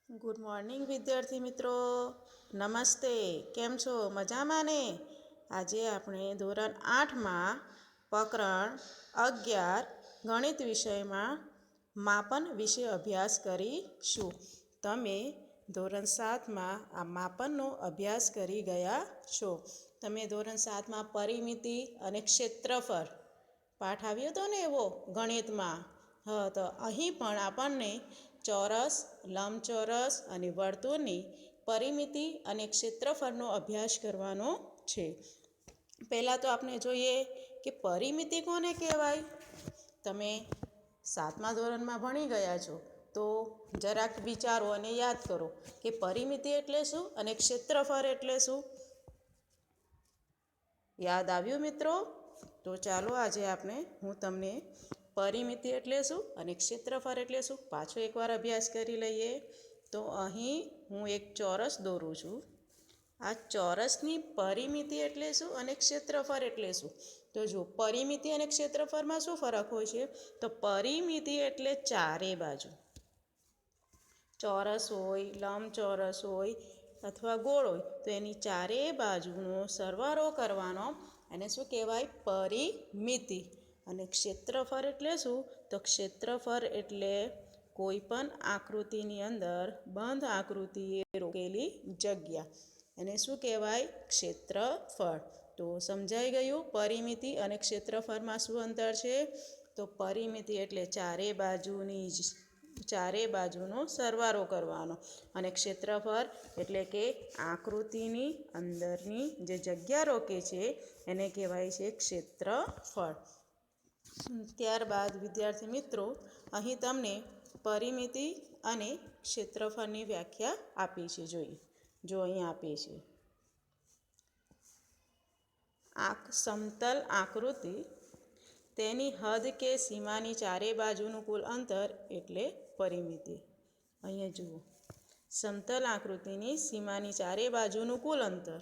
Good morning વિદ્યાર્થી મિત્રો, નમસ્તે. કેમ છો? મજામાં ને? આજે આપણે ધોરણ 8માં પ્રકરણ 11 ગણિત વિષયમાં માપન વિશે અભ્યાસ કરીશું. તમે ધોરણ 7માં આ માપનનો અભ્યાસ કરી ગયા છો. તમે ધોરણ 7માં પરિમિતિ અને ક્ષેત્રફળ પાઠ આવ્યો હતો ને એવો ગણિતમાં. તો અહીં પણ આપણને ચોરસ, લંબચોરસ અને વર્તુળની પરિમિતિ અને ક્ષેત્રફળનો અભ્યાસ કરવાનો છે. પહેલાં તો આપણે જોઈએ કે પરિમિતિ કોને કહેવાય. તમે 7મા ધોરણમાં ભણી ગયા છો, તો જરાક વિચારો અને યાદ કરો કે પરિમિતિ એટલે શું અને ક્ષેત્રફળ એટલે શું. યાદ આવ્યું મિત્રો? તો ચાલો આજે હું તમને પરિમિતિ એટલે શું અને ક્ષેત્રફળ એટલે શું પાછો એકવાર અભ્યાસ કરી લઈએ. તો અહીં હું એક ચોરસ દોરું છું. આ ચોરસની પરિમિતિ એટલે શું અને ક્ષેત્રફળ એટલે શું? તો જો પરિમિતિ અને ક્ષેત્રફળમાં શું ફરક હોય છે? તો પરિમિતિ એટલે ચારે બાજુ. ચોરસ હોય, લંબચોરસ હોય અથવા ગોળ હોય તો એની ચારે બાજુનો સરવાળો કરવાનો એને શું કહેવાય? પરિમિતિ. અને ક્ષેત્રફળ એટલે શું? તો ક્ષેત્રફળ એટલે કોઈ પણ આકૃતિની અંદર બંધ આકૃતિએ રોકેલી જગ્યા, એને શું કહેવાય? ક્ષેત્રફળ. તો સમજાઈ ગયું પરિમિતિ અને ક્ષેત્રફળમાં શું અંતર છે? તો પરિમિતિ એટલે ચારે બાજુનો સરવાળો કરવાનો અને ક્ષેત્રફળ એટલે કે આકૃતિની અંદરની જે જગ્યા રોકે છે એને કહેવાય છે ક્ષેત્રફળ. ત્યારબાદ વિદ્યાર્થી મિત્રો, અહીં તમને પરિમિતિ અને ક્ષેત્રફળની વ્યાખ્યા આપી છે. જો અહીં આપી છે, સમતલ આકૃતિ, તેની હદ કે સીમાની ચારે બાજુનું કુલ અંતર એટલે પરિમિતિ. અહીંયા જુઓ, સમતલ આકૃતિની સીમાની ચારે બાજુનું કુલ અંતર,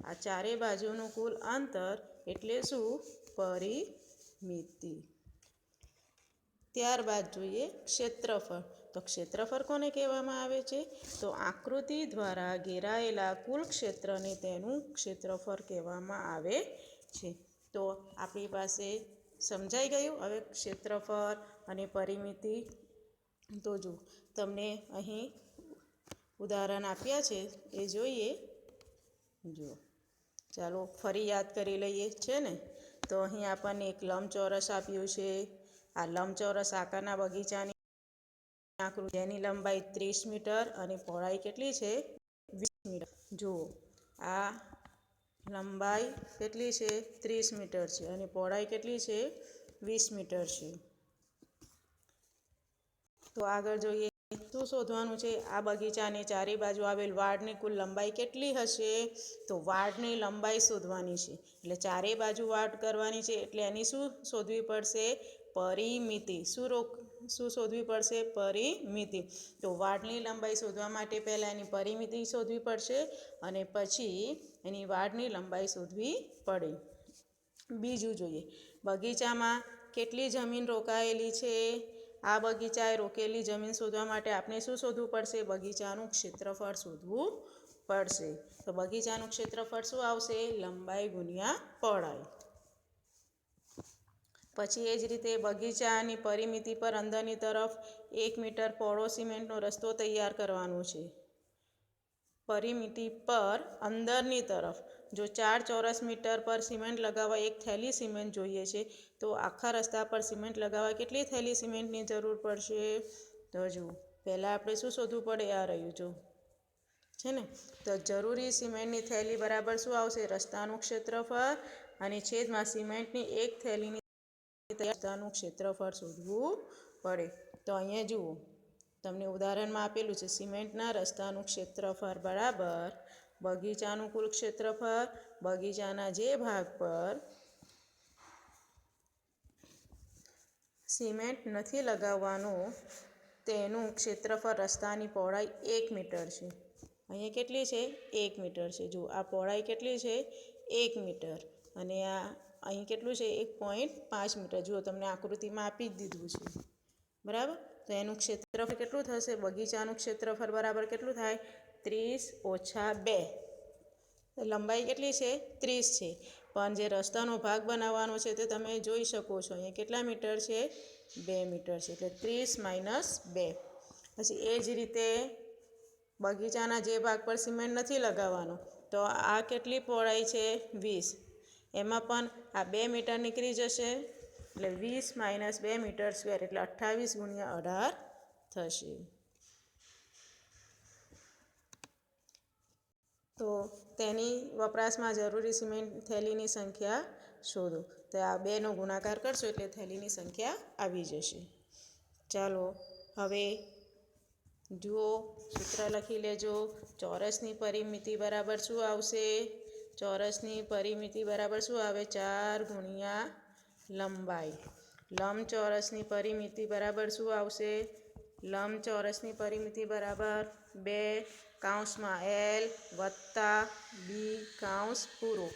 આ ચારે બાજુનું કુલ અંતર એટલે શું? પરિમિતિ. ત્યારબાદ જોઈએ ક્ષેત્રફળ. તો ક્ષેત્રફળ કોને કહેવામાં આવે છે? તો આકૃતિ દ્વારા ઘેરાયેલા કુલ ક્ષેત્રને તેનું ક્ષેત્રફળ કહેવામાં આવે છે. તો આપણી પાસે સમજાઈ ગયું હવે ક્ષેત્રફળ અને પરિમિતિ. તો જો તમને અહીં ઉદાહરણ આપ્યા છે એ જોઈએ. જો ચાલો ફરી યાદ કરી લઈએ છે ને. તો અહીં આપણને એક લંબચોરસ આપ્યું છે. આ લંબચોરસ આકારના બગીચાની આકૃતિ, એની લંબાઈ 30 મીટર અને પહોળાઈ કેટલી છે? 20 મીટર. જુઓ, આ લંબાઈ કેટલી છે? 30 મીટર છે અને પહોળાઈ કેટલી છે? 20 મીટર છે. તો આગળ જોઈએ, શું શોધવાનું છે? આ બગીચાની ચારે બાજુ આવેલ વાડની કુલ લંબાઈ કેટલી હશે? તો વાડની લંબાઈ શોધવાની છે. એટલે ચારે બાજુ વાડ કરવાની છે એટલે એની શું શોધવી પડશે? પરિમિતિ. શું શોધવી પડશે? પરિમિતિ. તો વાડની લંબાઈ શોધવા માટે પહેલાં એની પરિમિતિ શોધવી પડશે અને પછી એની વાડની લંબાઈ શોધવી પડે. બીજું જોઈએ, બગીચામાં કેટલી જમીન રોકાયેલી છે? આ બગીચાએ રોકેલી જમીન શોધવા માટે આપણે શું શોધવું પડશે? બગીચાનું ક્ષેત્રફળ શોધવું પડશે. તો બગીચાનું ક્ષેત્રફળ શું આવશે? લંબાઈ ગુણ્યા પહોળાઈ. પછી એ જ રીતે બગીચાની પરિમિતિ પર અંદરની તરફ 1 મીટર પહોળો સિમેન્ટનો રસ્તો તૈયાર કરવાનો છે. પરિમિતિ પર અંદરની તરફ જો 4 ચોરસ મીટર પર સિમેન્ટ લગાવવા એક થેલી સિમેન્ટ જોઈએ છે, તો આખા રસ્તા પર સિમેન્ટ લગાવવા કેટલી થેલી સિમેન્ટની જરૂર પડશે? તો જુઓ, પહેલાં આપણે શું શોધવું પડે? આ રહ્યું જો છે ને. તો જરૂરી સિમેન્ટની થેલી બરાબર શું આવશે? રસ્તાનું ક્ષેત્રફળ અને છેદમાં સિમેન્ટની એક થેલીની રસ્તાનું ક્ષેત્રફળ શોધવું પડે. તો અહીંયા જુઓ, તમને ઉદાહરણમાં આપેલું છે સિમેન્ટના રસ્તાનું ક્ષેત્રફળ બરાબર બગીચાનું કુલ ક્ષેત્રફળ, બગીચાના જે ભાગ પર સિમેન્ટ નથી લગાવવાનું તેનું ક્ષેત્રફળ. રસ્તાની પહોળાઈ 1 મીટર છે. અહીંયા કેટલી છે? 1 મીટર છે. જુઓ, આ પહોળાઈ કેટલી છે? 1 મીટર અને આ અહીં કેટલું છે? 1.5 મીટર. જુઓ, તમને આકૃતિમાં આપી જ દીધું છે બરાબર. તો એનું ક્ષેત્રફળ કેટલું થશે? બગીચાનું ક્ષેત્રફળ બરાબર કેટલું થાય? 30 ઓછા 2. લંબાઈ કેટલી છે? 30 છે. પણ જે રસ્તાનો ભાગ બનાવવાનો છે તે તમે જોઈ શકો છો. અહીંયા કેટલા મીટર છે? 2 મીટર છે. એટલે 30 માઇનસ 2. પછી એ જ રીતે બગીચાના જે ભાગ પર સિમેન્ટ નથી લગાવવાનું, તો આ કેટલી પહોળાઈ છે? 20. એમાં પણ આ 2 મીટર નીકળી જશે. એટલે 20 માઇનસ 2 મીટર સ્ક્વેર એટલે 28 ગુણ્યા 18 થશે. તો તેની વપરાશમાં જરૂરી સિમેન્ટ થેલીની સંખ્યા શોધો. તો આ 2નો ગુણાકાર કરશો એટલે થેલીની સંખ્યા આવી જશે. ચાલો હવે જુઓ, સૂત્ર લખી લેજો. ચોરસની પરિમિતિ બરાબર શું આવશે? ચોરસની પરિમિતિ બરાબર શું આવે? 4 ગુણ્યા લંબાઈ. લંબચોરસની પરિમિતિ બરાબર શું આવશે? લંબચોરસની પરિમિતિ બરાબર 2 કૌંસમાં L વત્તા B કૌંસ પૂરો.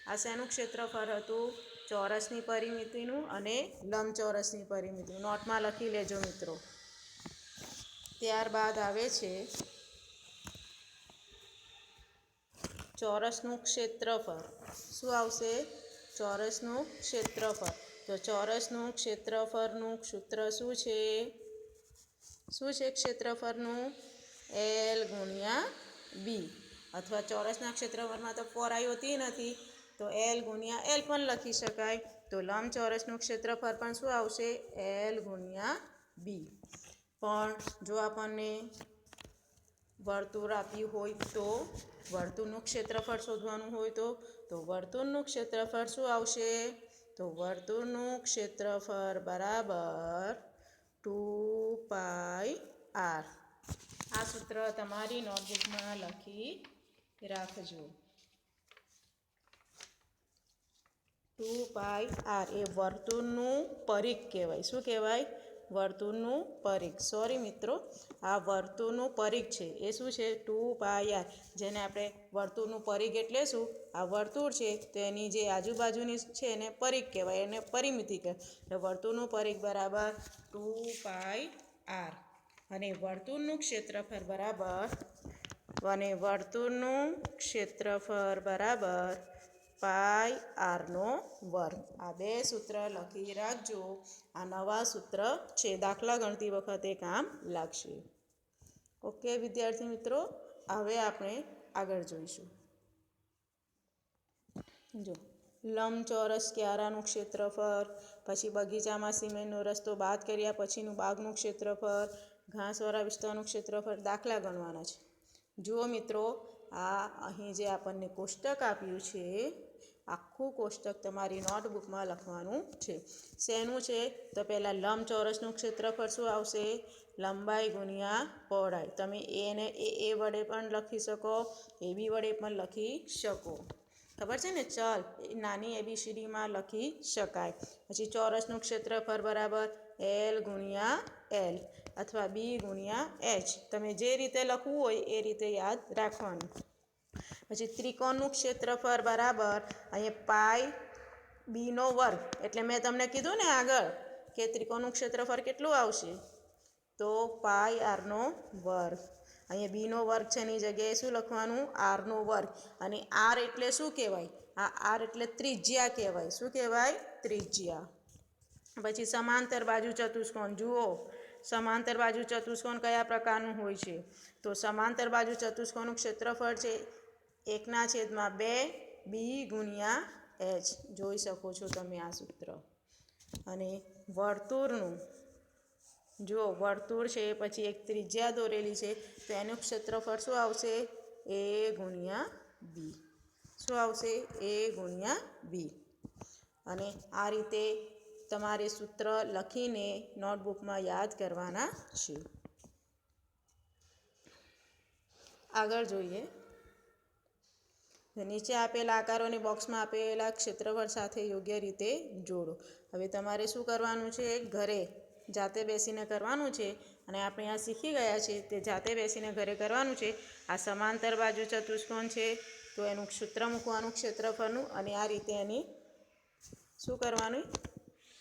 આ શેનું ક્ષેત્રફળ હતું? ચોરસની પરિમિતિનું અને લંબચોરસની પરિમિતિનું. નોટમાં લખી લેજો મિત્રો. ત્યારબાદ આવે છે ચોરસનું ક્ષેત્રફળ. શું આવશે? ચોરસનું ક્ષેત્રફળ. તો ચોરસનું ક્ષેત્રફળનું સૂત્ર શું છે? શું છે ક્ષેત્રફળનું? L ગુણ્યા B. અથવા ચોરસના ક્ષેત્રફળમાં તો પહોળાઈ હોતી નથી, તો L ગુણ્યા L પણ લખી શકાય. તો લંબચોરસનું ક્ષેત્રફળ પણ શું આવશે? L ગુણ્યા B. પણ જો આપણને વર્તુળ આપ્યું હોય તો વર્તુળનું ક્ષેત્રફળ શોધવાનું હોય તો વર્તુળનું ક્ષેત્રફળ શું આવશે? તો વર્તુળનું ક્ષેત્રફળ બરાબર 2πr. આ સૂત્ર તમારી નોટબુકમાં લખી રાખજો. 2πr એ વર્તુળનું પરિઘ કહેવાય. શું કહેવાય? વર્તુળનું પરિઘ. સોરી મિત્રો, આ વર્તુળનું પરિઘ છે. એ શું છે? 2πr. જેને આપણે વર્તુળનું પરિઘ એટલે શું? આ વર્તુળ છે તો એની જે આજુબાજુની છે એને પરિઘ કહેવાય, એને પરિમિતિ કહેવાય. વર્તુળનું પરિઘ બરાબર 2πr. અને વર્તુળનું ક્ષેત્રફળ બરાબર πr². આ 2 સૂત્ર લખી રાખજો. આ નવા સૂત્ર છે, દાખલા ગણતી વખતે કામ લાગશે. ઓકે વિદ્યાર્થી મિત્રો, હવે આપણે આગળ જોઈશું. જો લંબચોરસ ક્યારાનું ક્ષેત્રફળ, પછી બગીચામાં સિમેન્ટનો રસ્તો બાદ કર્યા પછીનું બાગનું ક્ષેત્રફળ, ઘાસવાળા વિસ્તારનું ક્ષેત્રફળ દાખલા ગણવાના છે. જુઓ મિત્રો, આ અહીં જે આપણને કોષ્ટક આપ્યું છે, આખું કોષ્ટક તમારી નોટબુકમાં લખવાનું છે. શેનું છે? તો પહેલાં લંબચોરસનું ક્ષેત્રફળ શું આવશે? લંબાઈ ગુણ્યા પહોળાઈ. તમે એને એ વડે પણ લખી શકો, AB વડે પણ લખી શકો. ખબર છે ને? ચલ નાની ABCDમાં લખી શકાય. પછી ચોરસનું ક્ષેત્રફળ બરાબર L ગુણ્યા L અથવા B ગુણ્યા H. તમે જે રીતે લખવું હોય એ રીતે યાદ રાખવાનું. પછી ત્રિકોણનું ક્ષેત્રફળ બરાબર અહીંયા πb². એટલે મેં તમને કીધું ને આગળ કે ત્રિકોણનું ક્ષેત્રફળ કેટલું આવશે? તો πr². અહીંયા b² છે, એની જગ્યાએ શું લખવાનું? r². અને r એટલે શું કહેવાય? આ r એટલે ત્રિજ્યા કહેવાય. શું કહેવાય? ત્રિજ્યા. પછી સમાંતર બાજુ ચતુષ્કોણ. જુઓ, સમાંતર બાજુ ચતુષ્કોણ કયા પ્રકારનું હોય છે? તો સમાંતર બાજુ ચતુષ્કોણનું ક્ષેત્રફળ છે 1/2 b ગુણ્યા h. જોઈ શકો છો તમે આ સૂત્ર. અને વર્તુળનું, જુઓ વર્તુળ છે, પછી એક ત્રિજ્યા દોરેલી છે, તો એનું ક્ષેત્રફળ શું આવશે? a ગુણ્યા b. શું આવશે? a ગુણ્યા b. અને આ રીતે તમારે સૂત્ર લખીને નોટબુકમાં યાદ કરવાના છે. આગળ જોઈએ. નીચે આપેલા આકારોની બોક્સમાં આપેલા ક્ષેત્રફળ સાથે યોગ્ય રીતે જોડો. હવે તમારે શું કરવાનું છે? ઘરે જાતે બેસીને કરવાનું છે. અને આપણે આ શીખી ગયા છે તે જાતે બેસીને ઘરે કરવાનું છે. આ સમાંતર બાજુ ચતુષ્કોણ છે તો એનું સૂત્ર મૂકવાનું ક્ષેત્રફળનું, અને આ રીતે એની શું કરવાનું?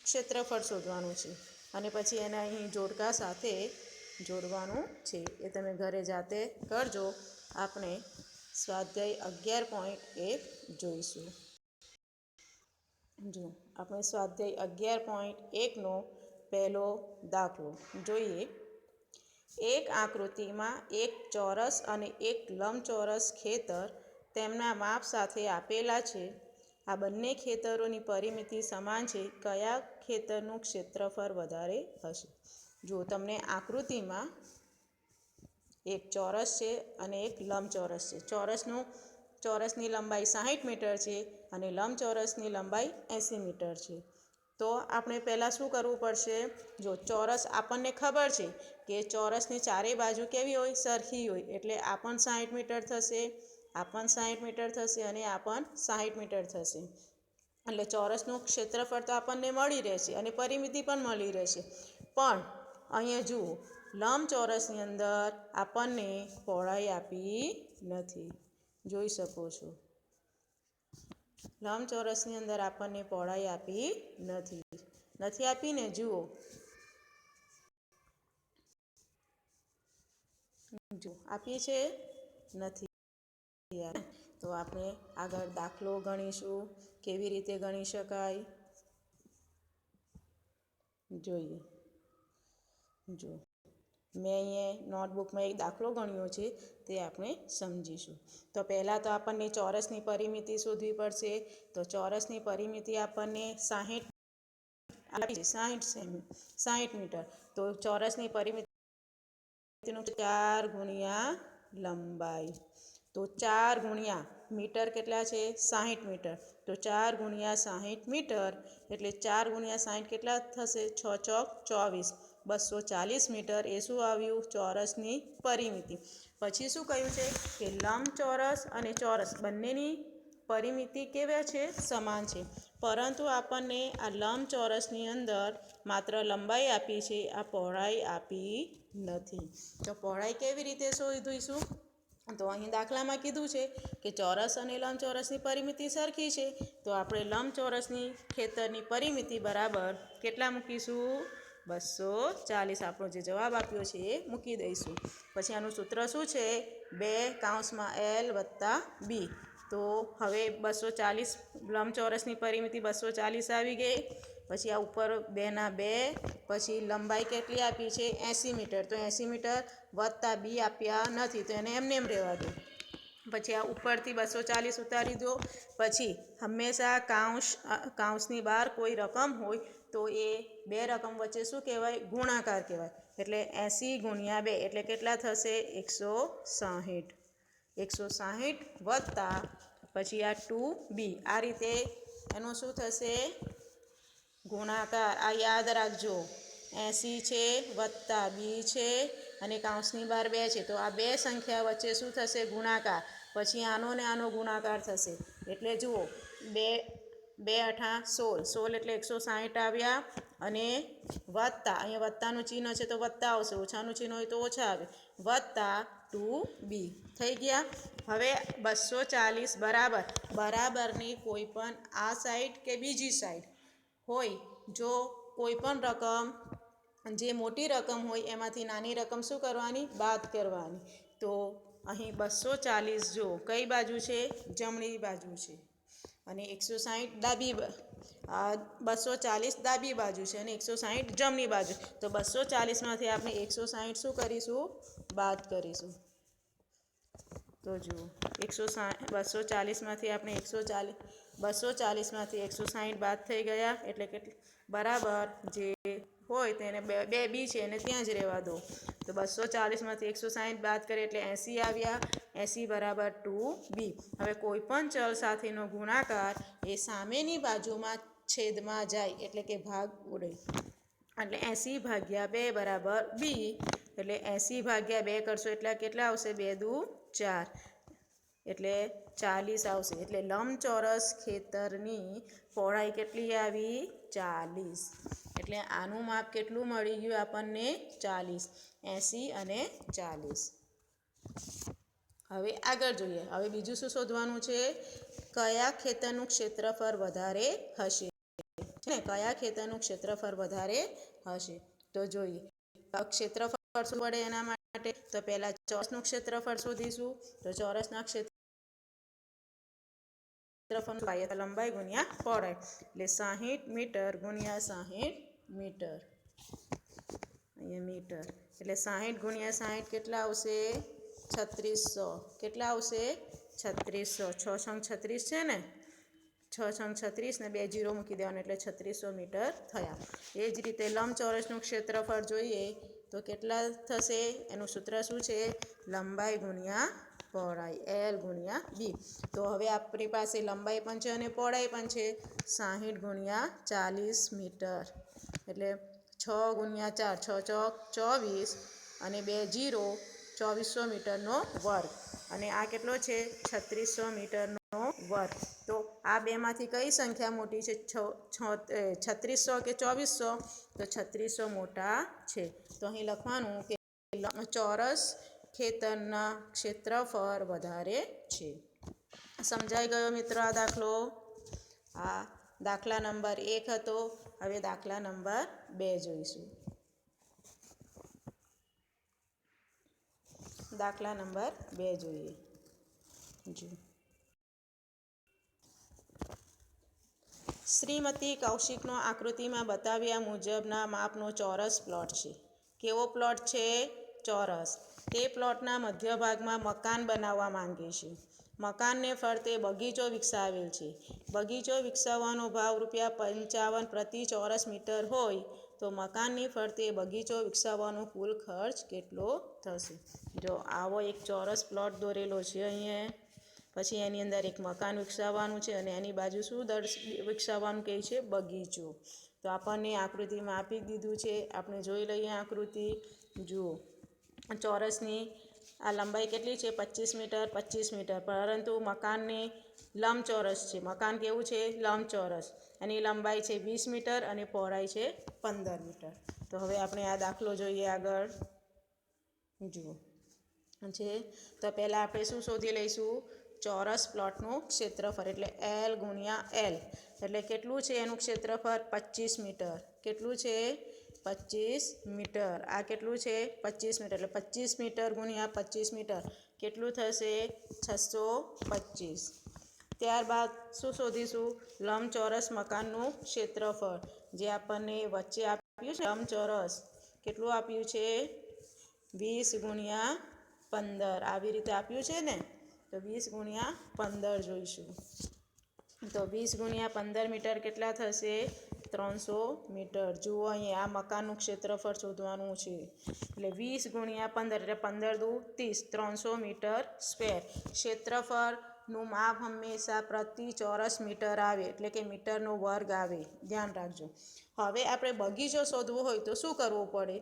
ક્ષેત્રફળ શોધવાનું છે. અને પછી એને અહીં જોડકા સાથે જોડવાનું છે. એ તમે ઘરે જાતે કરજો. આપણે સ્વાધ્યાય 11.1 જોઈશું. જો આપણે સ્વાધ્યાય 11.1નો પહેલો દાખલો જોઈએ. એક આકૃતિમાં એક ચોરસ અને એક લંબચોરસ ખેતર તેમના માપ સાથે આપેલા છે. આ બંને ખેતરોની પરિમિતિ સમાન છે. કયા ખેતરનું ક્ષેત્રફળ વધારે હશે? જો તમને આકૃતિમાં એક ચોરસ છે અને એક લંબચોરસ છે. ચોરસની લંબાઈ 60 મીટર છે અને લંબચોરસની લંબાઈ 80 મીટર છે. તો આપણે પહેલાં શું કરવું પડશે? જો ચોરસ આપણને ખબર છે કે ચોરસની ચારેય બાજુ કેવી હોય? સરખી હોય. એટલે આ પણ 60 મીટર થશે, આ પણ 60 મીટર થશે અને આ પણ 60 મીટર થશે. એટલે ચોરસનું ક્ષેત્રફળ તો આપણને મળી રહેશે અને પરિમિતિ પણ મળી રહેશે. પણ અહીંયા જુઓ, લંબચોરસની અંદર આપણને પહોળાઈ આપી નથી. જોઈ શકો છો, લંબચોરસની અંદર આપણને પહોળાઈ આપી નથી આપીને. જુઓ, આપી છે? નથી. તો આપણે આગળ દાખલો ગણીશું. કેવી રીતે ગણી શકાય જોઈએ. જો મેં અહીંયા નોટબુકમાં એક દાખલો ગણ્યો છે, તે આપણે સમજીશું. તો પહેલાં તો આપણને ચોરસની પરિમિતિ શોધવી પડશે. તો ચોરસની પરિમિતિ આપણને 60 મીટર. તો ચોરસની પરિમિતિ 4 ગુણ્યા લંબાઈ. તો 4 ગુણ્યા મીટર કેટલા છે? 60 મીટર. તો 4 ગુણ્યા 60 મીટર એટલે 4 ગુણ્યા 60 કેટલા થશે? 6 ચોક 24, 240 મીટર. એ શું આવ્યું? ચોરસની પરિમિતિ. પછી શું કહ્યું છે કે લંબચોરસ અને ચોરસ બંનેની પરિમિતિ કેવા છે? સમાન છે. પરંતુ આપણને આ લંબચોરસની અંદર માત્ર લંબાઈ આપી છે, આ પહોળાઈ આપી નથી. તો પહોળાઈ કેવી રીતે શોધીશું? તો અહીં દાખલામાં કીધું છે કે ચોરસ અને લંબચોરસની પરિમિતિ સરખી છે. તો આપણે લંબચોરસની ખેતરની પરિમિતિ બરાબર કેટલા મૂકીશું? 240. આપણો જે જવાબ આપ્યો છે એ મૂકી દઈશું. પછી આનું સૂત્ર શું છે? 2 + L + B. તો હવે 240 લંબચોરસની પરિમિતિ 240 આવી ગઈ. પછી આ ઉપર 2 ના 2, પછી લંબાઈ કેટલી આપી છે? 80 મીટર. તો 80 મીટર વત્તા B આપ્યા નથી, તો એને એમને એમ રહેવા દો. પછી આ ઉપરથી 240 ઉતારી દો. પછી હંમેશા કાઉન્સની બહાર કોઈ રકમ હોય તો એ બે રકમ વચ્ચે શું કહેવાય? ગુણાકાર કહેવાય. એટલે 80 ગુણ્યા 2 એટલે કેટલા થશે? 160. 160 વત્તા પછી આ 2B. આ રીતે એનું શું થશે? ગુણાકાર. આ યાદ રાખજો, 80 છે વત્તા B છે અને કાઉન્સની બહાર 2 છે. તો આ બે સંખ્યા વચ્ચે શું થશે? ગુણાકાર. પછી આનો ને આનો ગુણાકાર થશે. એટલે જુઓ, 2 × 8 = 16. 16 એટલે 160 આવ્યા અને વત્તા, અહીંયા વત્તાનું ચિહ્ન છે તો વત્તા આવશે, ઓછાનું ચિહ્ન હોય તો ઓછા આવે, વત્તા 2B થઈ ગયા. હવે 240 બરાબરની કોઈ પણ આ સાઈડ કે બીજી સાઈડ હોય, જો કોઈ પણ રકમ જે મોટી રકમ હોય એમાંથી નાની રકમ શું કરવાની? બાદ કરવાની. તો અહીં 240 જો કઈ બાજુ છે? જમણી બાજુ છે અને 160 240 ડાબી બાજુ છે અને 160 જમણી બાજુ. તો 240માંથી આપણે 160 શું કરીશું? બાદ કરીશું. તો જુઓ, 240માંથી આપણે 240માંથી 160 બાદ થઈ ગયા. એટલે કેટલું? બરાબર જે હોય તેને 2B છે એને ત્યાં જ રહેવા દો. તો 240માંથી 160 બાદ કરીએ એટલે 80 આવ્યા. 80 = 2B. હવે કોઈ પણ ચલ સાથેનો ગુણાકાર એ સામેની બાજુમાં છેદમાં જાય એટલે કે ભાગ ઉડે. એટલે 80/2 = B. એટલે 80/2 કરશો એટલે કેટલા આવશે? 2 દુ 4 એટલે 40 આવશે. એટલે લંબચોરસ ખેતરની પહોળાઈ કેટલી આવી? 40. એટલે આનું માપ કેટલું મળી ગયું આપણને? 40. 80 અને 40. હવે આગળ જોઈએ. હવે બીજું શું શોધવાનું છે? કયા ખેતરનું ક્ષેત્રફળ વધારે હશે? છે ને કયા ખેતરનું ક્ષેત્રફળ વધારે હશે? તો જોઈએ ક્ષેત્રફળ શું પડે એના માટે તો પહેલા ચોરસનું ક્ષેત્રફળ શોધીશું. તો ચોરસના ક્ષેત્રફળ લંબાઈ ગુણ્યા પહોળાઈ એટલે 60 મીટર ગુણ્યા 60 મીટર. અહીંયા મીટર એટલે 60 ગુણ્યા 60 કેટલા આવશે? 3600. કેટલા આવશે? 3600. 6 × 36 છે ને, 6 × 36 ને 2 0 મૂકી દેવાનું એટલે 3600 મીટર થયા. એ જ રીતે લંબચોરસનું ક્ષેત્રફળ જોઈએ તો કેટલા થશે? એનું સૂત્ર શું છે? લંબાઈ ગુણ્યા પહોળાઈ, L ગુણ્યા B. તો હવે આપણી પાસે લંબાઈ પણ છે અને પહોળાઈ પણ છે. 60 ગુણ્યા 40 મીટર એટલે 6 ગુણ્યા 4 6 ચોક 24 અને 2 0 2400 મીટરનો વર્ગ. અને આ કેટલો છે? 3600 મીટરનો વર્ગ. તો આ બેમાંથી કઈ સંખ્યા મોટી છે? 3600 કે 2400? તો 3600 મોટા છે. તો અહીં લખવાનું કે ચોરસ ખેતરના ક્ષેત્રફળ વધારે છે. સમજાઈ ગયો મિત્રો આ દાખલો? આ દાખલા નંબર 1 હતો. હવે દાખલા નંબર 2 જોઈશું. દાખલા નંબર 2 જોઈએ. શ્રીમતી કૌશિકનો આકૃતિમાં બતાવ્યા મુજબના માપનો ચોરસ પ્લોટ છે. કેવો પ્લોટ છે? ચોરસ. તે પ્લોટના મધ્ય ભાગમાં મકાન બનાવવા માંગે છે. મકાનને ફરતે બગીચો વિકસાવેલ છે. બગીચો વિકસાવવાનો ભાવ ₹55 પ્રતિ ચોરસ મીટર હોય તો મકાનની ફરતે બગીચો વિકસાવવાનો કુલ ખર્ચ કેટલો થશે? જો આવો એક ચોરસ પ્લોટ દોરેલો છે અહીંયા. પછી એની અંદર એક મકાન વિકસાવવાનું છે અને એની બાજુ શું વિકસાવવાનું કહે છે? બગીચો. તો આપણને આકૃતિમાં આપી દીધું છે. આપણે જોઈ લઈએ આકૃતિ. જુઓ ચોરસની આ લંબાઈ કેટલી છે? 25 મીટર 25 મીટર. પરંતુ મકાનની લંબચોરસ છે. મકાન કેવું છે? લંબચોરસ. એની લંબાઈ છે 20 મીટર અને પહોળાઈ છે 15 મીટર. તો હવે આપણે આ દાખલો જોઈએ આગળ. જુઓ છે તો પહેલાં આપણે શું શોધી લઈશું? ચોરસ પ્લોટનું ક્ષેત્રફળ એટલે L ગુણ્યા L. એટલે કેટલું છે એનું ક્ષેત્રફળ? 25 મીટર. કેટલું છે? 25 મીટર. આ કેટલું છે? 25 મીટર. એટલે 25 મીટર ગુણ્યા 25 મીટર કેટલું થશે? 625. ત્યારબાદ શું શોધીશું? લંબચોરસ મકાનનું ક્ષેત્રફળ જે આપણને વચ્ચે આપ્યું છે. લંબચોરસ કેટલું આપ્યું છે? 20 ગુણ્યા 15. આવી રીતે આપ્યું છે ને, તો 20 ગુણ્યા 15 જોઈશું. તો 20 ગુણ્યા 15 મીટર કેટલા થશે? 300 મીટર. જુઓ અહીંયા આ મકાનનું ક્ષેત્રફળ શોધવાનું છે. એટલે 20 ગુણ્યા 15 એટલે 15 દુ 30. 300 મીટર સ્ક્વેર. ક્ષેત્રફળનું માપ હંમેશા પ્રતિ ચોરસ મીટર આવે એટલે કે મીટરનો વર્ગ આવે. ધ્યાન રાખજો. હવે આપણે બગીચો શોધવો હોય તો શું કરવું પડે?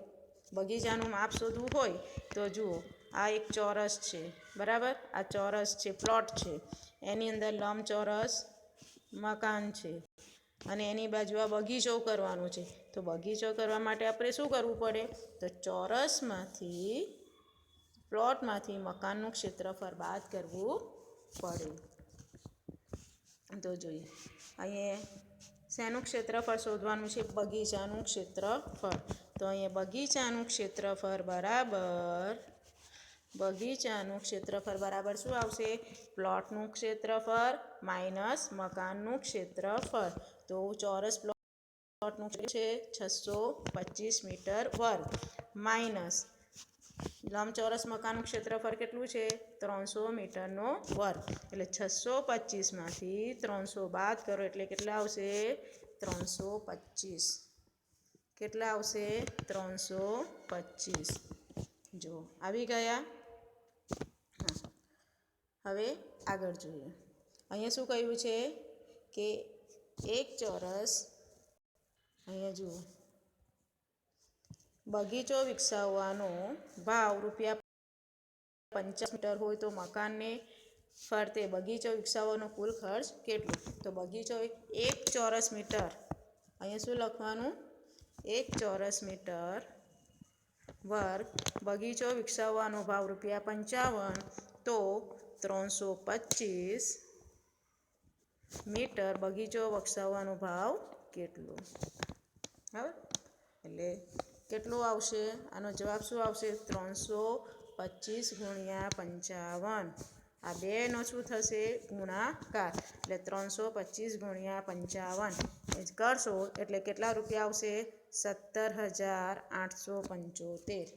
બગીચાનું માપ શોધવું હોય તો જુઓ આ એક ચોરસ છે. બરાબર? આ ચોરસ છે, પ્લોટ છે. એની અંદર લંબચોરસ મકાન છે અને એની બાજુ આ બગીચો કરવાનો છે. તો બગીચો કરવા માટે આપણે શું કરવું પડે? તો ચોરસમાંથી પ્લોટમાંથી મકાનનું ક્ષેત્રફળ બાદ કરવું પડે. તો જોઈએ અહીંયા શેનું ક્ષેત્રફળ શોધવાનું છે? બગીચાનું ક્ષેત્રફળ. તો અહીંયા બગીચાનું ક્ષેત્રફળ બરાબર શું આવશે? પ્લોટનું ક્ષેત્રફળ માઇનસ મકાનનું ક્ષેત્રફળ. તો ચોરસ પ્લોટનું છે 625 મીટર વર્ગ માઇનસ લંબચોરસ મકાનનું ક્ષેત્રફળ કેટલું છે? 300 મીટરનો વર્ગ. એટલે 625માંથી 300 બાદ કરો એટલે કેટલા આવશે? 325. કેટલા આવશે? 325. જો આવી ગયા. હવે આગળ જોઈએ. અહીંયા શું કહ્યું છે કે એક ચોરસ, અહીંયા જુઓ, બગીચો વિકસાવવાનો ભાવ ₹50 મીટર હોય તો મકાનને ફરતે બગીચો વિકસાવવાનો કુલ ખર્ચ કેટલો? તો બગીચો 1 ચોરસ મીટર. અહીંયા શું લખવાનું? 1 ચોરસ મીટર વર્ગ બગીચો વિકસાવવાનો ભાવ ₹55 તો 325 મીટર બગીચો વિકસાવવાનો ભાવ કેટલું. બરાબર, એટલે કેટલું આવશે? આનો જવાબ શું આવશે? 325 ગુણ્યા 55. આ બેનો શું થશે? ગુણાકાર. એટલે 325 ગુણ્યા 55 કરશો એટલે કેટલા રૂપિયા આવશે? 17,875.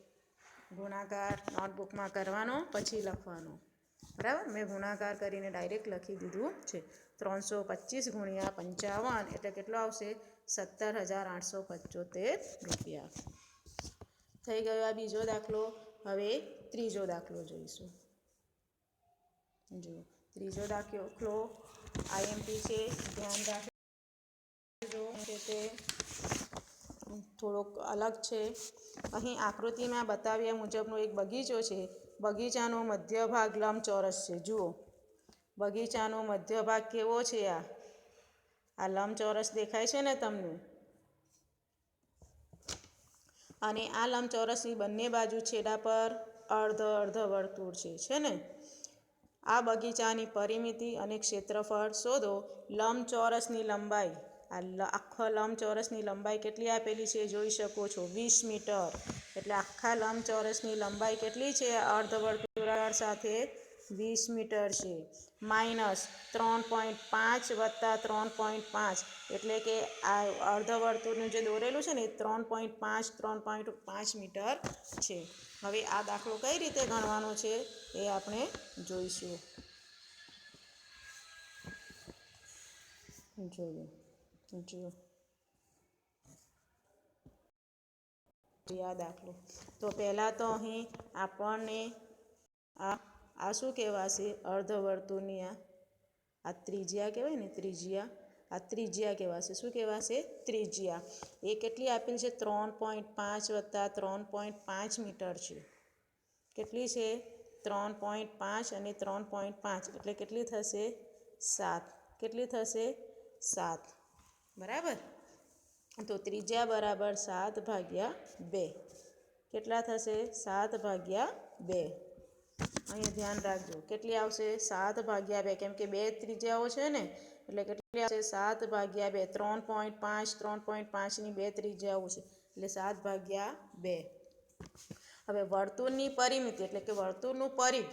ગુણાકાર નોટબુકમાં કરવાનો, પછી લખવાનો. બરાબર, મેં ગુણાકાર કરીને ડાયરેક્ટ લખી દીધું છે. 325 ગુણ્યા 55 એટલે કેટલો આવશે? 17,875 રૂપિયા. થઈ ગયો આ બીજો દાખલો. હવે ત્રીજો દાખલો જોઈશું. જો ત્રીજો દાખલો આઈએમપી છે, ધ્યાન રાખજો કે તે થોડોક અલગ છે. અહીં આકૃતિમાં બતાવ્યા મુજબનો એક બગીચો છે. બગીચાનો મધ્ય ભાગ લંબચોરસ છે. જુઓ, બગીચાનો મધ્ય ભાગ કેવો છે? આ લંબચોરસ દેખાય છે ને તમને? અને આ લંબચોરસની બંને બાજુ છેડા પર અર્ધ વર્તુળ છે ને? આ બગીચાની પરિમિતિ અને ક્ષેત્રફળ શોધો. લંબચોરસની લંબાઈ, આખા લંબચોરસની લંબાઈ કેટલી આપેલી છે? જોઈ શકો છો, 20 મીટર. એટલે આખા લંબચોરસની લંબાઈ કેટલી છે? અર્ધવર્તુળાકાર સાથે 20 મીટર છે. માઇનસ 3.5 વત્તા 3.5 એટલે કે આ અર્ધવર્તુળનું જે દોરેલું છે ને 3.5 મીટર છે. હવે આ દાખલો કઈ રીતે ગણવાનો છે એ આપણે જોઈશું. જો આ દાખલો તો પહેલાં તો અહીં આપણને આ શું કહેવાશે? અર્ધવર્તુળની આ ત્રિજ્યા કહેવાય ને, ત્રિજ્યા. આ ત્રિજ્યા કહેવાશે. શું કહેવાશે? ત્રિજ્યા. એ કેટલી આપેલી છે? 3.5 વત્તા 3.5 મીટર છે. કેટલી છે? 3.5 અને 3.5 એટલે કેટલી થશે? 7. કેટલી થશે? 7. બરાબર. તો ત્રિજ્યા બરાબર 7/2. કેટલા થશે? 7/2. અહીંયા ધ્યાન રાખજો, કેટલી આવશે? 7/2. કેમ કે બે ત્રિજ્યાઓ છે ને, એટલે કેટલી આવશે? 7/2. 3.5ની બે ત્રિજ્યાઓ છે એટલે 7/2. હવે વર્તુળની પરિમિતિ એટલે કે વર્તુળનું પરિઘ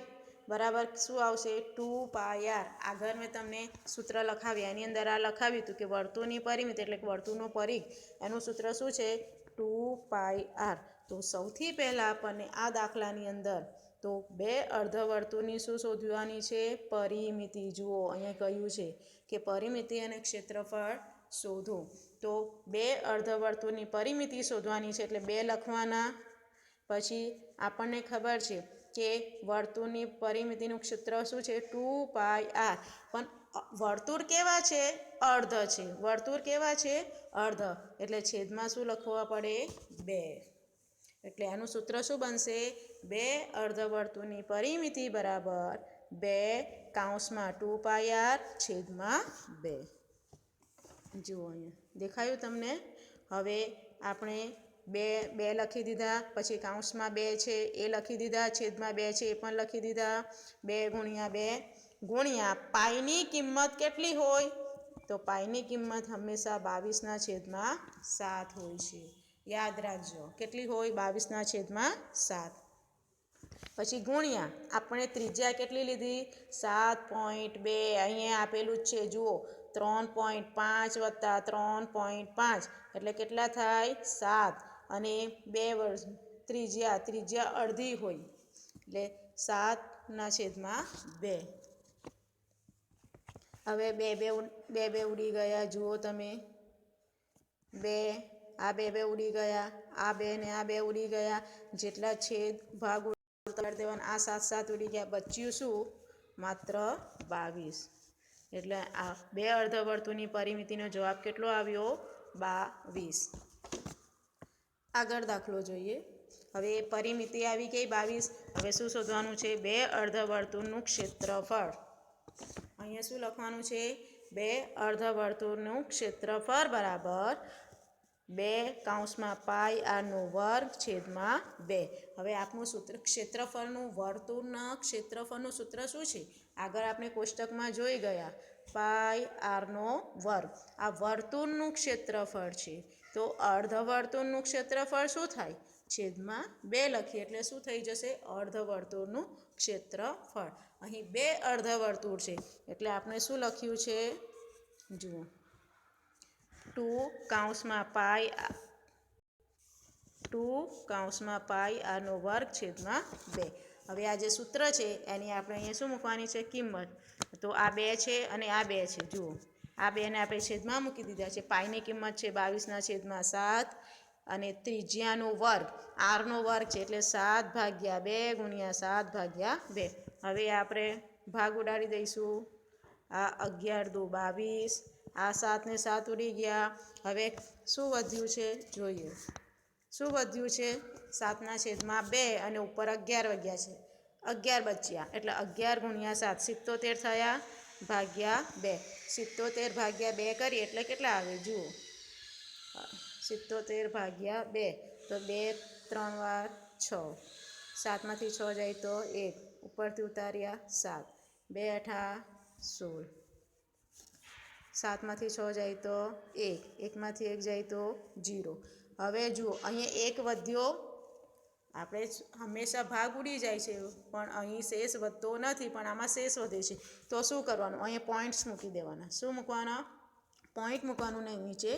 બરાબર શું આવશે? 2πr. આગળ મેં તમને સૂત્ર લખાવ્યા, એની અંદર આ લખાવ્યું હતું કે વર્તુળની પરિમિતિ એટલે કે વર્તુળનો પરિઘ, એનું સૂત્ર શું છે? 2πr. તો સૌથી પહેલાં આપણને આ દાખલાની અંદર તો બે અર્ધવર્તુળની શું શોધવાની છે? પરિમિતિ. જુઓ અહીંયા કહ્યું છે કે પરિમિતિ અને ક્ષેત્રફળ શોધો. તો બે અર્ધવર્તુળની પરિમિતિ શોધવાની છે એટલે 2 લખવાના. પછી આપણને ખબર છે કે વર્તુળની પરિમિતિનું ક્ષેત્ર શું છે? 2πr. પણ વર્તુળ કેવા છે? અર્ધ છે. વર્તુળ કેવા છે? અર્ધ. એટલે છેદમાં શું લખવા પડે? 2. એટલે આનું સૂત્ર શું બનશે? 2 અર્ધવર્તુળની પરિમિતિ બરાબર 2/2πr/2. જુઓ અહીંયા દેખાયું તમને? હવે આપણે બે લખી દીધા, પછી કૌંસમાં 2 છે એ લખી દીધા, છેદમાં 2 છે એ પણ લખી દીધા. 2 ગુણ્યા પાઈની કિંમત કેટલી હોય? તો પાઈની કિંમત હંમેશા 22/7 હોય છે. યાદ રાખજો, કેટલી હોય? 22/7. પછી ગુણ્યા આપણે ત્રિજ્યા કેટલી લીધી? 7.2. અહીંયા આપેલું જ છે, જુઓ 3.5 વત્તા 3.5 એટલે કેટલા થાય? 7. અને 2 ત્રિજ્યા અડધી હોય એટલે 7/2. હવે બે ઉડી ગયા. જુઓ તમે, આ બે ઉડી ગયા, આ 2 ને આ 2 ઉડી ગયા. જેટલા છેદ ભાગ ઉડાડી દેવાના, આ 7 ઉડી ગયા. બચ્યું શું? માત્ર 22. એટલે આ બે અર્ધવર્તુળની પરિમિતિનો જવાબ કેટલો આવ્યો? 22. આગળ દાખલો જોઈએ. હવે પરિમિતિ આવી ગઈ 22. હવે શું શોધવાનું છે? બે અર્ધવર્તુળનું ક્ષેત્રફળ. અહીંયા શું લખવાનું છે? બે અર્ધવર્તુળનું ક્ષેત્રફળ બરાબર 2πr²/2. હવે આપણું સૂત્ર વર્તુળના ક્ષેત્રફળનું સૂત્ર શું છે? આગળ આપણે કોષ્ટકમાં જોઈ ગયા પાઈ આરનો વર્ગ. આ વર્તુળનું ક્ષેત્રફળ છે. તો અર્ધવર્તુળનું ક્ષેત્રફળ શું થાય? છેદમાં 2 લખીએ એટલે શું થઈ જશે? અર્ધવર્તુળનું ક્ષેત્રફળ. અહીં 2 અર્ધવર્તુળ છે એટલે આપણે શું લખ્યું છે? જુઓ, 2 કૌંસમાં પાઈ આરનો વર્ગ છેદમાં 2. હવે આ જે સૂત્ર છે એની આપણે અહીંયા શું મૂકવાની છે? કિંમત. તો આ 2 છે અને આ 2 છે. જુઓ, આ 2ને આપણે છેદમાં મૂકી દીધા છે. પાઈની કિંમત છે 22/7 અને ત્રિજ્યાનો વર્ગ આરનો વર્ગ છે એટલે 7/2 ગુણ્યા 7/2. હવે આપણે ભાગ ઉડાડી દઈશું. આ 11 દુ 22, આ 7 ને 7 ઉડી ગયા. હવે શું વધ્યું છે જોઈએ. શું વધ્યું છે? 7/2 અને ઉપર 11 વધ્યા છે. 11 બચ્યા એટલે 11 ગુણ્યા 7 77 થયા ભાગ્યા 2. 77/2 કરીએ એટલે કેટલા આવે? જુઓ, 77/2 તો 2 3 વાર 6. 7માંથી 6 જાય તો 1, ઉપરથી ઉતાર્યા 7. 2 8 16. 7માંથી 6 જાય તો 1, 1માંથી 1 જાય તો 0. હવે જુઓ, અહીંયા 1 વધ્યો. આપણે હંમેશા ભાગ ઉડી જાય છે પણ અહીં શેષ વધતો નથી, પણ આમાં શેષ વધે છે. તો શું કરવાનું? અહીંયા પોઈન્ટ્સ મૂકી દેવાના. શું મૂકવાના? પોઈન્ટ મૂકવાનું ને નીચે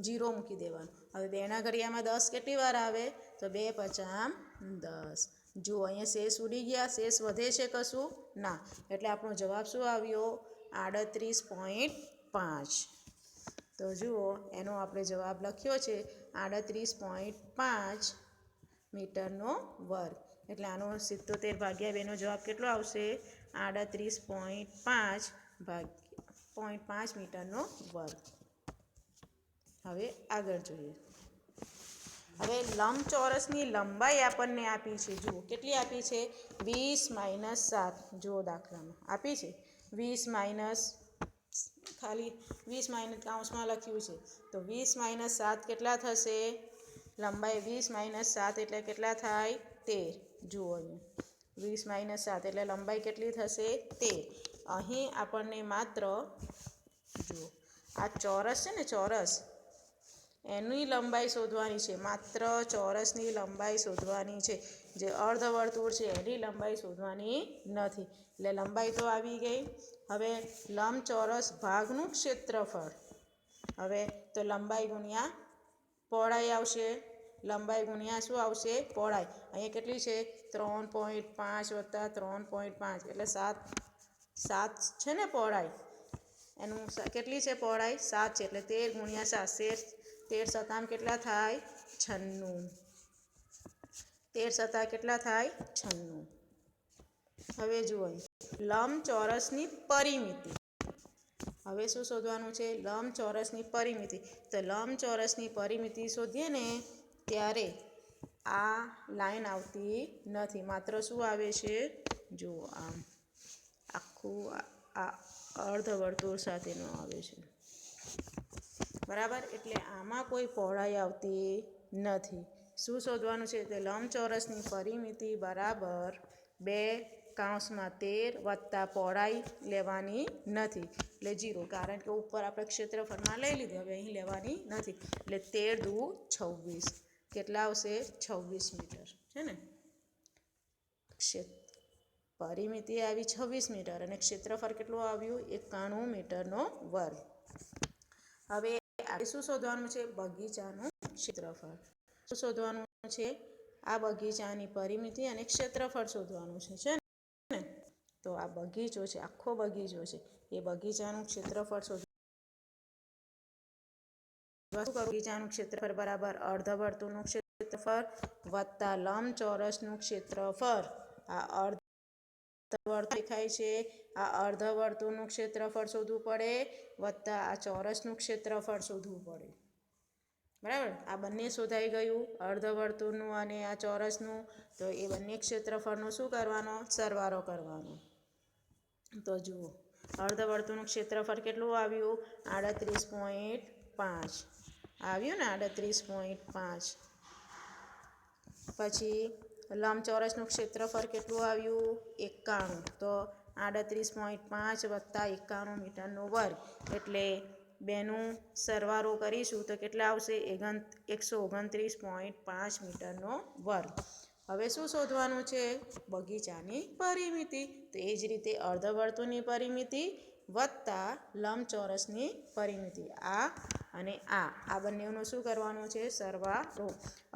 0 મૂકી દેવાનું. હવે 2ના ઘડિયામાં 10 કેટલી વાર આવે? તો 2 × 5 = 10. જુઓ, અહીંયા શેષ ઉડી ગયા. શેષ વધે છે કશું? ના. એટલે આપણો જવાબ શું આવ્યો? 38.5. તો જુઓ, એનો આપણે જવાબ લખ્યો છે 38.5 મીટરનો વર્ગ. એટલે આનો 77/2નો જવાબ કેટલો આવશે? 38.5 મીટરનો વર્ગ. હવે આગળ જોઈએ. હવે લંબચોરસની લંબાઈ આપણને આપી છે. જુઓ, કેટલી આપી છે? 20 - 7. જુઓ, દાખલામાં આપી છે 20 ખાલી 20 કૌંસમાં લખ્યું છે. તો 20 - 7 કેટલા થશે? લંબાઈ 20 - 7 એટલે કેટલા થાય? 13. જુઓ, અહીંયા 20 - 7 એટલે લંબાઈ કેટલી થશે? 13. અહીં આપણને માત્ર, જુઓ, આ ચોરસ છે ને, ચોરસ, એની લંબાઈ શોધવાની છે. માત્ર ચોરસની લંબાઈ શોધવાની છે. જે અર્ધવર્તુળ છે એની લંબાઈ શોધવાની નથી. એટલે લંબાઈ તો આવી ગઈ. હવે લંબચોરસ ભાગનું ક્ષેત્રફળ. હવે તો લંબાઈ ગુણ્યા પહોળાઈ આવશે. લંબાઈ ગુણ્યા શું આવશે? પહોળાઈ. અહીંયા કેટલી છે? 3.5 + 3.5 એટલે 7 છે ને પહોળાઈ. એનું કેટલી છે પહોળાઈ? 7 છે એટલે 13 × 7. 13 × 7 કેટલા થાય? 96. 13 × 7 કેટલા થાય? 96. હવે જુઓ, લંબચોરસની પરિમિતિ. હવે શું શોધવાનું છે? લંબચોરસની પરિમિતિ. તો લંબચોરસની પરિમિતિ શોધીએ ને ત્યારે આ લાઈન આવતી નથી. માત્ર શું આવે છે? જુઓ, આમ આખું આ અર્ધવર્તુળ સાથેનું આવે છે. બરાબર? એટલે આમાં કોઈ પહોળાઈ આવતી નથી. શું શોધવાનું છે? તે લંબચોરસની પરિમિતિ બરાબર 2 કૌંસમાં 13 વત્તા પહોળાઈ લેવાની નથી એટલે 0. કારણ કે ઉપર આપણે ક્ષેત્રફળમાં લઈ લીધી, હવે અહીં લેવાની નથી. એટલે 13 દુ 26. કેટલા આવશે? 26 મીટર છે ને. પરિમિતિ આવી 26 મીટર અને ક્ષેત્રફળ કેટલું આવ્યું? 91 મીટરનો વર્ગ. હવે આપણે શું શોધવાનું છે? બગીચાનું ક્ષેત્રફળ. શું શોધવાનું છે? આ બગીચાની પરિમિતિ અને ક્ષેત્રફળ શોધવાનું છે ને. તો આ બગીચો છે, આખો બગીચો છે, એ બગીચાનું ક્ષેત્રફળ શોધવાનું. બગીચાનું ક્ષેત્રફળ બરાબર અર્ધવર્તુળનું ક્ષેત્રફળ વત્તા લંબચોરસનું ક્ષેત્રફળ. આ અર્ધવર્તુળ દેખાય છે. આ અર્ધવર્તુળનું ક્ષેત્રફળ શોધવું પડે વત્તા આ ચોરસનું ક્ષેત્રફળ શોધવું પડે. બરાબર? આ બંને શોધાઈ ગયું, અર્ધવર્તુળનું અને આ ચોરસનું. તો એ બંને ક્ષેત્રફળનો શું કરવાનો? સરવાળો કરવાનો. તો જુઓ, અર્ધવર્તુળનું ક્ષેત્રફળ કેટલું આવ્યું? 38.5 આવ્યું ને, 38.5. પછી લંબચોરસનું ક્ષેત્રફળ કેટલું આવ્યું? 91. તો 38.5 વત્તા 91 મીટરનો વર્ગ એટલે બેનું સરવાળો કરીશું તો કેટલા આવશે 129.5 મીટરનો વર્ગ. હવે શું શોધવાનું છે? બગીચાની પરિમિતિ. તો એ જ રીતે અર્ધવર્તુળની પરિમિતિ વત્તા લંબચોરસની પરિમિતિ આ અને આ બંનેનું શું કરવાનું છે? સરવાળો.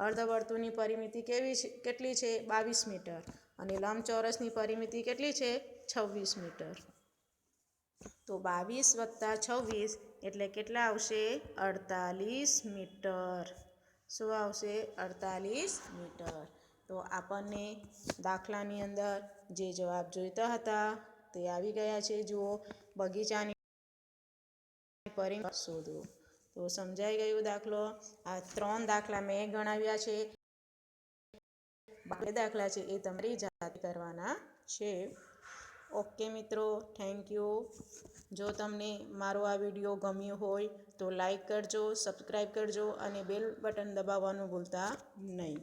અર્ધવર્તુળની પરિમિતિ કેટલી છે? 22 મીટર અને લંબચોરસની પરિમિતિ કેટલી છે? 26 મીટર. તો 22 વત્તા 26 એટલે કેટલા આવશે? 48 મીટર. શું આવશે? 48 મીટર. તો આપણને દાખલાની અંદર જે જવાબ જોઈતા હતા તે આવી ગયા છે. જુઓ, બગીચાની પરિમિતિ શોધો. તો સમજાઈ ગયું દાખલો. આ 3 દાખલા મેં ગણાવ્યા છે. બાકી દાખલા છે એ તમારી જાતે કરવાના છે. ઓકે મિત્રો, થેન્ક યુ. જો તમને મારો આ વિડીયો ગમ્યો હોય તો લાઈક કરજો, સબસ્ક્રાઈબ કરજો અને બેલ બટન દબાવવાનું ભૂલતા નહીં.